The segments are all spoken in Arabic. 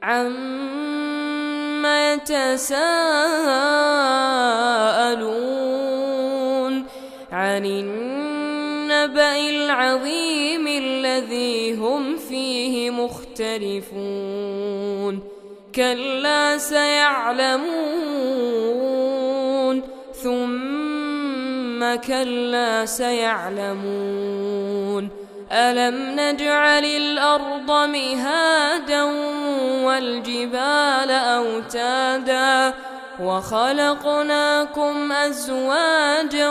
عَمَّ يَتَسَاءَلُونَ عَنِ النَّبَإِ الْعَظِيمِ الَّذِي هُمْ فِيهِ مُخْتَلِفُونَ كَلَّا سَيَعْلَمُونَ ثُمَّ كَلَّا سَيَعْلَمُونَ أَلَمْ نَجْعَلِ الْأَرْضَ مِهَادًا وَالْجِبَالَ أَوْتَادًا وَخَلَقْنَاكُمْ أَزْوَاجًا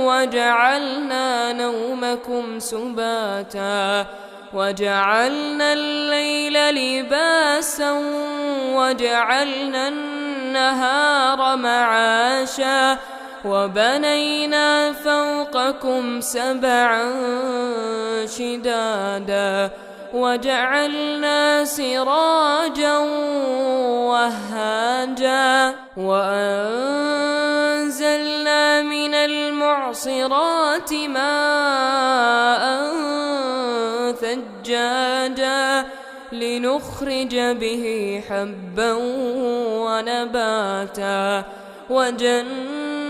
وَجَعَلْنَا نَوْمَكُمْ سُبَاتًا وَجَعَلْنَا اللَّيْلَ لِبَاسًا وَجَعَلْنَا النَّهَارَ مَعَاشًا وَبَنَيْنَا فَوْقَكُمْ سَبْعًا شِدَادًا وَجَعَلْنَا سِرَاجًا وَهَّاجًا وَأَنزَلْنَا مِنَ الْمُعْصِرَاتِ مَاءً ثَجَّاجًا لِنُخْرِجَ بِهِ حَبًّا وَنَبَاتًا وَجَنَّاتٍ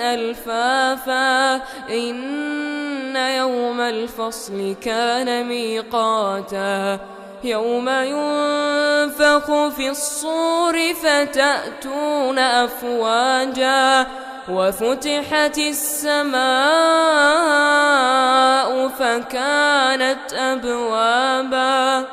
أَلْفَافًا إِنَّ يَوْمَ الْفَصْلِ كَانَ مِيقَاتًا يَوْمَ يُنفَخُ فِي الصُّورِ فَتَأْتُونَ أَفْوَاجًا وَفُتِحَتِ السَّمَاءُ فَكَانَتْ أَبْوَابًا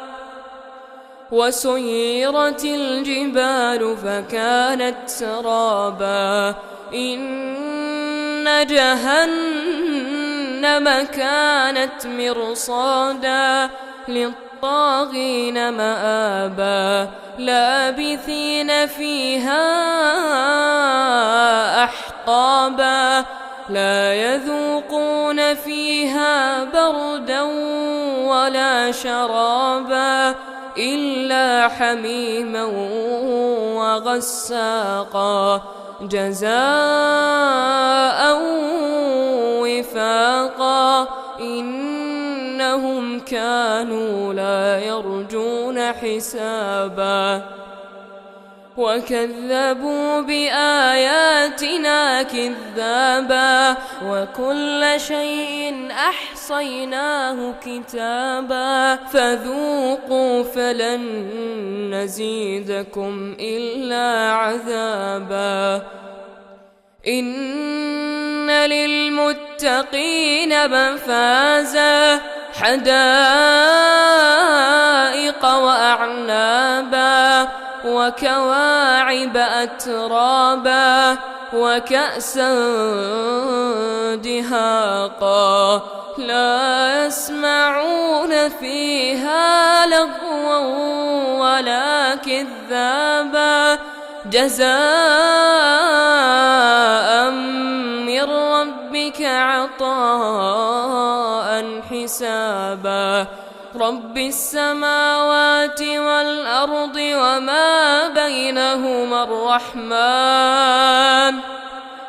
وَسُيِّرَتِ الْجِبَالُ فَكَانَتْ سَرَابًا إِنَّ جَهَنَّمَ كَانَتْ مِرْصَادًا لِلطَّاغِينَ مَآبًا لَابِثِينَ فِيهَا أَحْقَابًا لَا يَذُوقُونَ فِيهَا بَرْدًا وَلَا شَرَابًا إِلَّا حَمِيمًا وَغَسَّاقًا جَزَاءً وِفَاقًا إِنَّهُمْ كَانُوا لَا يَرْجُونَ حِسَابًا وَكَذَّبُوا بِآيَاتِنَا كِذَّابًا وَكُلَّ شَيْءٍ أَحْصَيْنَاهُ كِتَابًا فَذُوقُوا فَلَن نَّزِيدَكُمْ إِلَّا عَذَابًا إِنَّ لِلْمُتَّقِينَ مَفَازًا حَدَائِقَ وَأَعْنَابًا وَكَوَاعِبَ أَتْرَابًا وَكَأْسًا دِهَاقًا لَا يَسْمَعُونَ فِيهَا لَغْوًا وَلَا كِذَّابًا جَزَاءً مِّن رَّبِّكَ عَطَاءً حِسَابًا رَبِّ السَّمَاوَاتِ وَالْأَرْضِ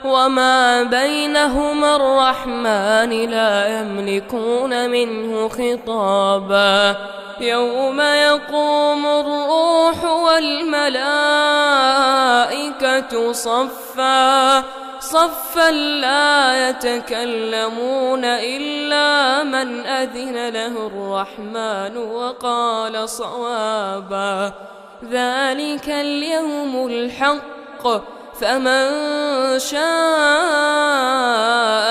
وَمَا بَيْنَهُمَا الرَّحْمَنِ لَا يَمْلِكُونَ مِنْهُ خِطَابًا يَوْمَ يَقُومُ الرُّوحُ وَالْمَلَائِكَةُ صَفًّا لَّا يَتَكَلَّمُونَ إِلَّا مَنْ أَذِنَ لَهُ الرَّحْمَنُ وَقَالَ صَوَابًا ذَلِكَ الْيَوْمُ الْحَقُّ فَمَن شَاءَ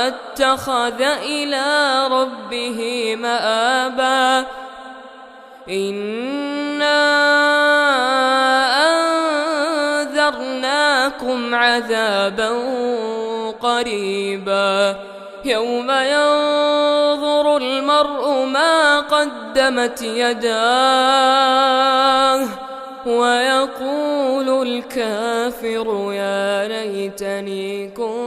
اتَّخَذَ إِلَىٰ رَبِّهِ مَآبًا إِنَّا أَنذَرْنَاكُمْ عَذَابًا قَرِيبًا يَوْمَ يَنظُرُ الْمَرْءُ مَا قَدَّمَتْ يَدَاهُ وَيَقُولُ الْكَافِرُ يَا لَيْتَنِي كُنتُ